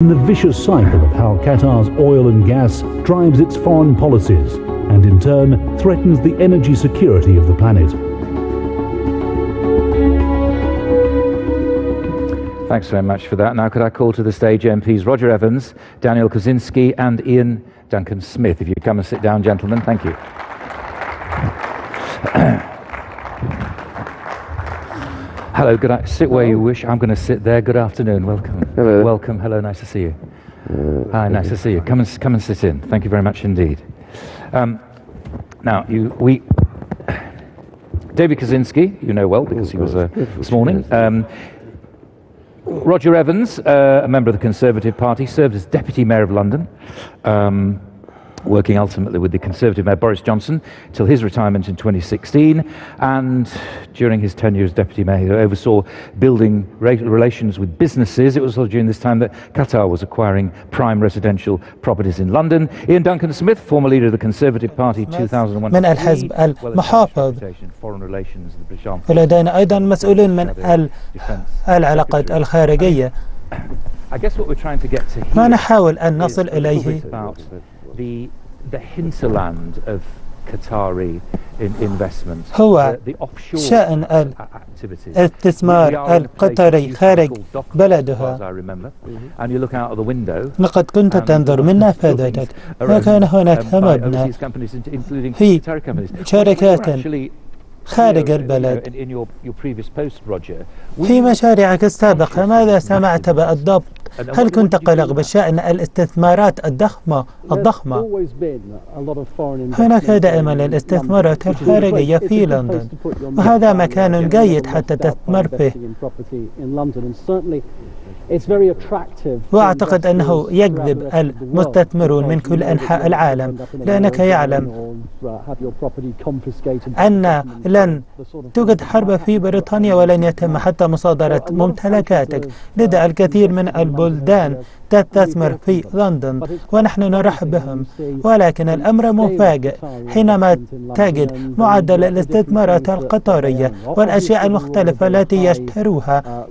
In the vicious cycle of how Qatar's oil and gas drives its foreign policies and in turn threatens the energy security of the planet. Thanks very much for that. Now could I call to the stage MPs Roger Evans, Daniel Kaczynski and Ian Duncan Smith. If you come and sit down, gentlemen. Thank you. Hello, sit where you wish. I'm going to sit there. Good afternoon. Welcome. Hello. Welcome. Hello, nice to see you. Hi, nice to see you. Come and sit in. Thank you very much indeed. Now, David Kaczynski, you know well because he was this morning. Roger Evans, a member of the Conservative Party, served as Deputy Mayor of London, working ultimately with the Conservative Mayor Boris Johnson till his retirement in 2016, and during his tenure as Deputy Mayor he oversaw building relations with businesses. It was also during this time that Qatar was acquiring prime residential properties in London. Ian Duncan Smith, former leader of the Conservative Party 2001 من الحزب المحافظ، ولدينا أيضا مسؤولين من العلاقات الخارجية. ما نحاول أن نصل إليه the hinterland of Qatari investment. هو شأن الاستثمار القطري خارج بلدها. لقد كنت تنظر من نافذتك وكان هناك مبنى في شركات خارج البلد. في مشاريعك السابقة ماذا سمعت بالضبط؟ هل كنت قلق بشأن الاستثمارات الضخمة؟ هناك دائما الاستثمارات الخارجية في لندن، وهذا مكان جيد حتى تستثمر فيه، وأعتقد أنه يجذب المستثمرون من كل أنحاء العالم، لأنك يعلم أن لن توجد حرب في بريطانيا ولن يتم حتى مصادرة ممتلكاتك. لذا الكثير من البلدان تستثمر في لندن ونحن نرحب بهم، ولكن الأمر مفاجئ حينما تجد معدل الاستثمارات القطرية والأشياء المختلفة التي يشتروها.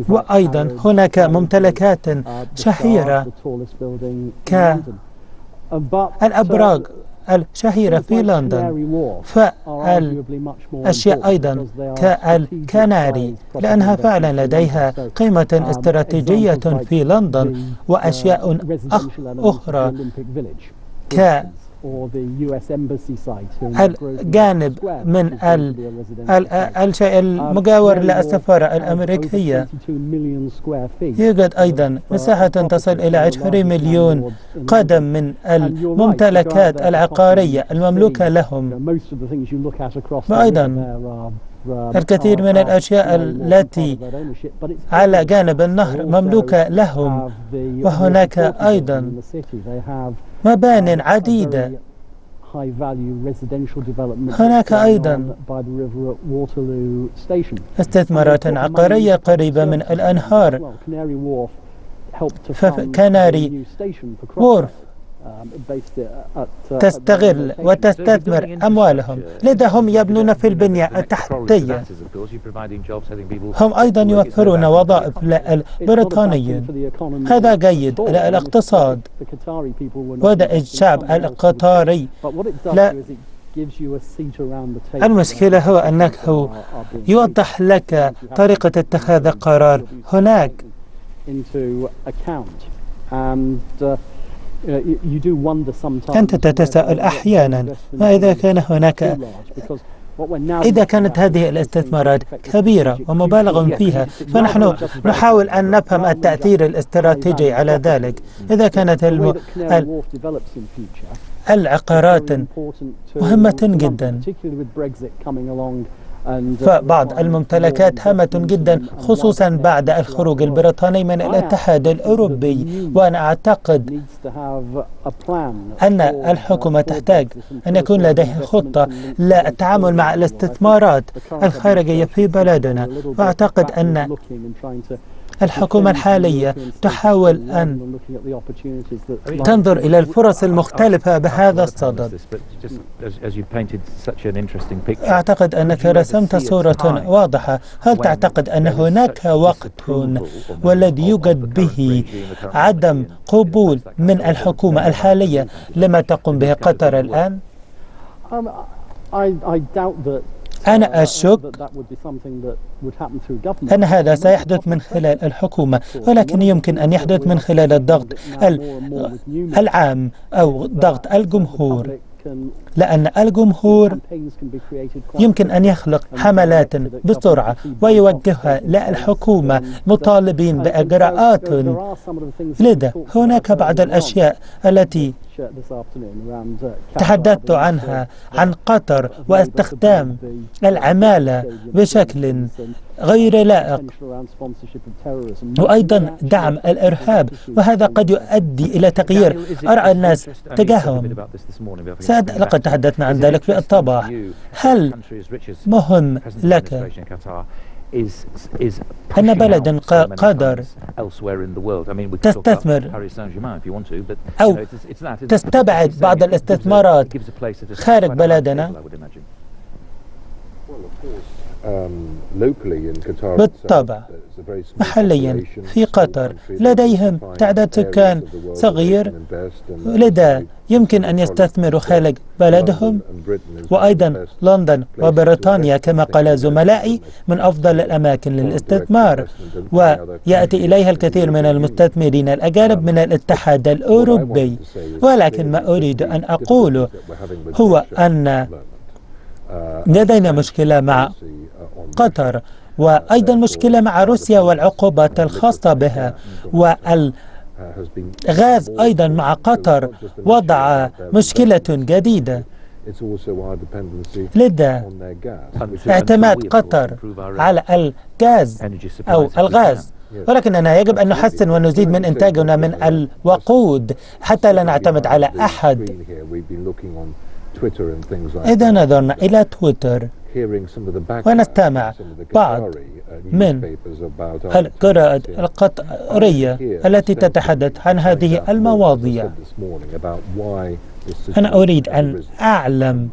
وأيضا هناك ممتلكات شهيرة كالأبراج الشهيرة في لندن، فالأشياء أيضا كالكناري لأنها فعلا لديها قيمة استراتيجية في لندن، وأشياء أخرى الجانب من الشيء المجاور للسفارة الأمريكية. يوجد أيضا مساحة تصل إلى 20 مليون قدم من الممتلكات العقارية المملوكة لهم، وأيضا الكثير من الأشياء التي على جانب النهر مملوكة لهم، وهناك أيضا مبان عديدة. هناك أيضا استثمارات عقارية قريبة من الأنهار، فكناري وورف تستغل وتستثمر أموالهم، لذا هم يبنون في البنية التحتية. هم أيضا يوفرون وظائف للبريطانيين، هذا جيد للاقتصاد ودعم الشعب القطري. المشكلة هو أنه يوضح لك طريقة اتخاذ القرار هناك. أنت تتساءل أحيانا ما إذا كان هناك، إذا كانت هذه الاستثمارات كبيرة ومبالغ فيها، فنحن نحاول أن نفهم التأثير الاستراتيجي على ذلك. إذا كانت العقارات مهمة جدا، فبعض الممتلكات هامة جدا خصوصا بعد الخروج البريطاني من الاتحاد الأوروبي. وأنا أعتقد أن الحكومة تحتاج أن يكون لديها خطة للتعامل مع الاستثمارات الخارجية في بلدنا، وأعتقد أن الحكومة الحالية تحاول أن تنظر إلى الفرص المختلفة بهذا الصدد. أعتقد أنك رسمت صورة واضحة. هل تعتقد أن هناك وقت والذي يوجد به عدم قبول من الحكومة الحالية لما تقوم به قطر الآن؟ أنا أشك أن هذا سيحدث من خلال الحكومة، ولكن يمكن أن يحدث من خلال الضغط العام أو ضغط الجمهور، لأن الجمهور يمكن أن يخلق حملات بسرعة ويوجهها للحكومة مطالبين بإجراءات. لذا هناك بعض الأشياء التي تحدثت عنها عن قطر واستخدام العمالة بشكل غير لائق، وأيضا دعم الإرهاب، وهذا قد يؤدي إلى تغيير آراء الناس تجاههم. لقد تحدثنا عن ذلك في الصباح. هل مهم لك أن بلد قادر تستثمر أو تستبعد بعض الاستثمارات خارج بلدنا؟ بالطبع محليا في قطر لديهم تعداد سكان صغير، لذا يمكن أن يستثمروا خارج بلدهم. وأيضا لندن وبريطانيا كما قال زملائي من أفضل الأماكن للاستثمار، ويأتي إليها الكثير من المستثمرين الأجانب من الاتحاد الأوروبي. ولكن ما أريد أن أقوله هو أن لدينا مشكلة مع قطر، وأيضا مشكلة مع روسيا والعقوبات الخاصة بها، والغاز أيضا مع قطر وضع مشكلة جديدة. لذا اعتماد قطر على الغاز أو الغاز، ولكننا يجب أن نحسن ونزيد من إنتاجنا من الوقود حتى لا نعتمد على أحد. إذا نظرنا إلى تويتر ونستمع بعض من القراءات القطرية التي تتحدث عن هذه المواضيع، أنا أريد أن أعلم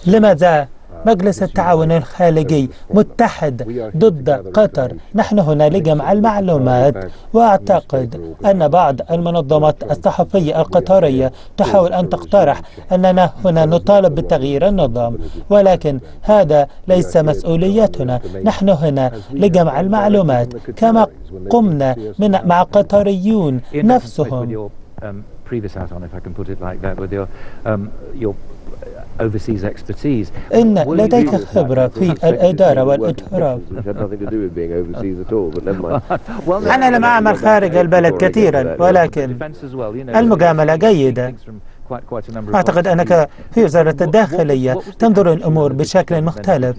لماذا مجلس التعاون الخارجي متحد ضد قطر. نحن هنا لجمع المعلومات، وأعتقد أن بعض المنظمات الصحفية القطرية تحاول أن تقترح أننا هنا نطالب بتغيير النظام، ولكن هذا ليس مسؤوليتنا. نحن هنا لجمع المعلومات كما قمنا مع قطريون نفسهم. إن لديك خبرة في الإدارة والإدارة. أنا لم أعمل خارج البلد كثيرا، ولكن المجاملة جيدة. أعتقد أنك في وزارة الداخلية تنظر الأمور بشكل مختلف.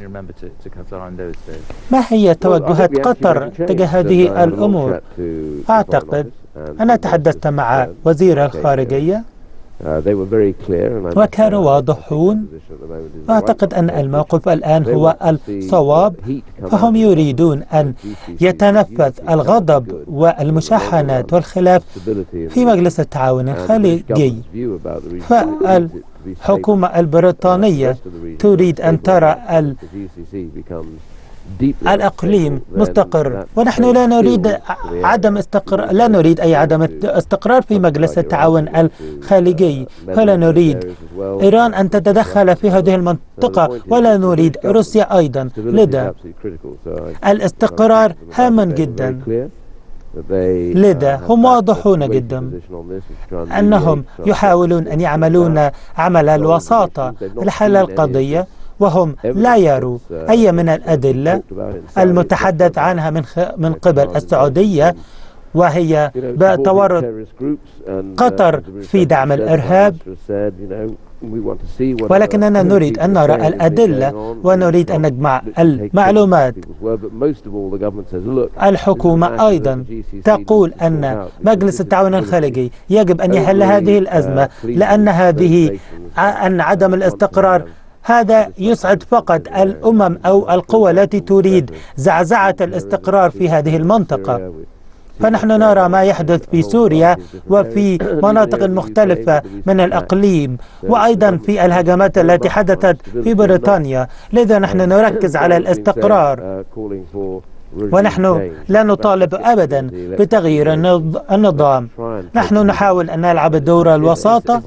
ما هي توجهات قطر تجاه هذه الأمور؟ أعتقد أنا تحدثت مع وزير الخارجية وكانوا واضحون. أعتقد أن الموقف الآن هو الصواب، فهم يريدون أن يتنفذ الغضب والمشاحنات والخلاف في مجلس التعاون الخارجي. فالحكومة البريطانية تريد أن ترى الإقليم مستقر، ونحن لا نريد أي عدم استقرار في مجلس التعاون الخارجي، فلا نريد إيران أن تتدخل في هذه المنطقة، ولا نريد روسيا أيضا. لذا الاستقرار هام جدا. لذا هم واضحون جدا أنهم يحاولون أن يعملون عمل الوساطة لحل القضية، وهم لا يروا أي من الأدلة المتحدث عنها من قبل السعودية، وهي بتورط قطر في دعم الإرهاب. ولكننا نريد أن نرى الأدلة ونريد أن نجمع المعلومات. الحكومة أيضا تقول أن مجلس التعاون الخارجي يجب أن يحل هذه الأزمة، لأن عدم الاستقرار هذا يسعد فقط الأمم أو القوى التي تريد زعزعة الاستقرار في هذه المنطقة. فنحن نرى ما يحدث في سوريا وفي مناطق مختلفة من الإقليم، وأيضا في الهجمات التي حدثت في بريطانيا. لذا نحن نركز على الاستقرار، ونحن لا نطالب أبدا بتغيير النظام. نحن نحاول أن نلعب دور الوساطة.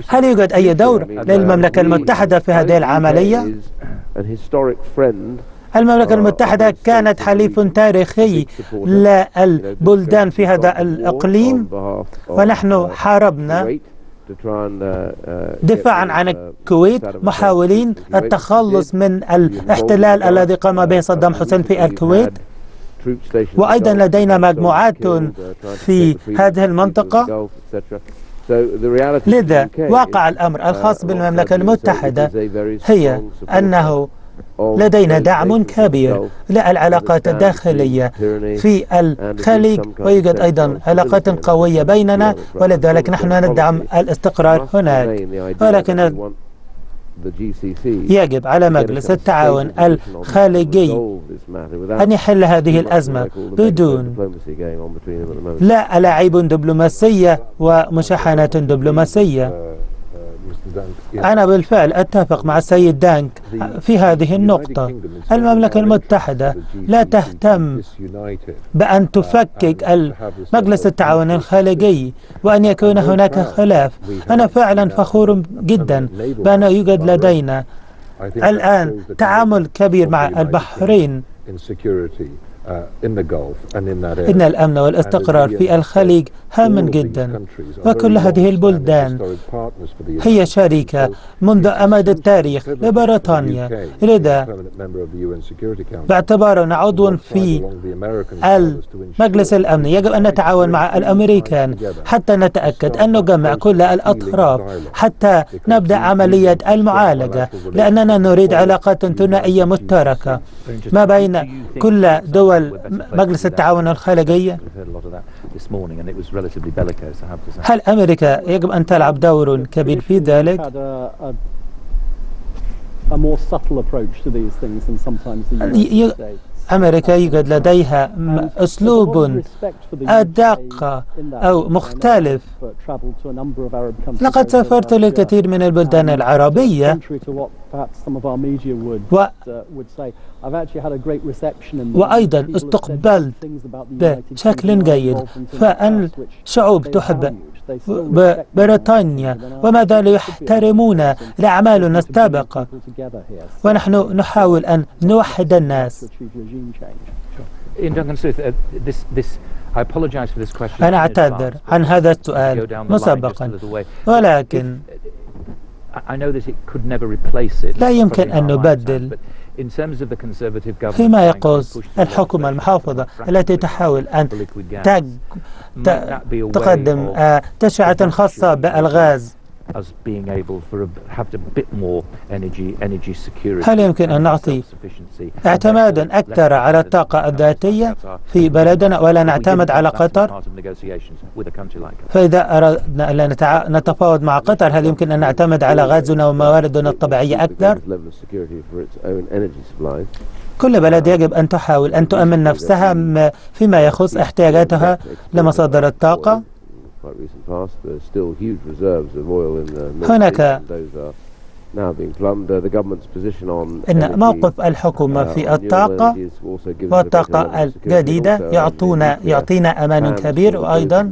هل يوجد أي دور للمملكة المتحدة في هذه العملية؟ المملكة المتحدة كانت حليف تاريخي للبلدان في هذا الإقليم، ونحن حاربنا دفاعا عن الكويت، محاولين التخلص من الاحتلال الذي قام به صدام حسين في الكويت. وأيضا لدينا مجموعات في هذه المنطقة. لذا واقع الأمر الخاص بالمملكة المتحدة هي أنه لدينا دعم كبير للعلاقات الداخلية في الخليج، ويوجد أيضا علاقات قوية بيننا، ولذلك نحن ندعم الاستقرار هناك. ولكن يجب على مجلس التعاون الخليجي أن يحل هذه الأزمة بدون لا ألاعيب دبلوماسية ومشاحنات دبلوماسية. أنا بالفعل أتفق مع السيد دانك في هذه النقطة. المملكة المتحدة لا تهتم بأن تفكك مجلس التعاون الخليجي وأن يكون هناك خلاف. أنا فعلا فخور جدا بأن يوجد لدينا الآن تعامل كبير مع البحرين. إن الأمن والاستقرار في الخليج هام جدا، وكل هذه البلدان هي شريكة منذ أمد التاريخ لبريطانيا. لذا باعتبارنا عضو في مجلس الأمن يجب أن نتعاون مع الأمريكان حتى نتأكد أن نجمع كل الأطراف حتى نبدأ عملية المعالجة، لأننا نريد علاقات ثنائية مشتركة ما بين كل دول مجلس التعاون الخليجي. هل أمريكا يجب أن تلعب دور كبير في ذلك؟ أمريكا يوجد لديها أسلوب أدق أو مختلف. لقد سافرت للكثير من البلدان العربية وأيضا استقبلت بشكل جيد، فأن الشعوب تحب بريطانيا وما زالوا يحترمون لأعمالنا السابقة، ونحن نحاول أن نوحد الناس. أنا أعتذر عن هذا السؤال مسبقا، ولكن لا يمكن أن نبدل فيما يخص الحكومة المحافظة التي تحاول أن تقدم تشريعات خاصة بالغاز. هل يمكن أن نعطي اعتمادا أكثر على الطاقة الذاتية في بلدنا ولا نعتمد على قطر؟ فإذا أردنا أن نتفاوض مع قطر، هل يمكن أن نعتمد على غازنا ومواردنا الطبيعية أكثر؟ كل بلد يجب أن تحاول أن تؤمن نفسها فيما يخص احتياجاتها لمصادر الطاقة. هناك إن موقف الحكومة في الطاقة والطاقة الجديدة يعطينا أمان كبير، وأيضا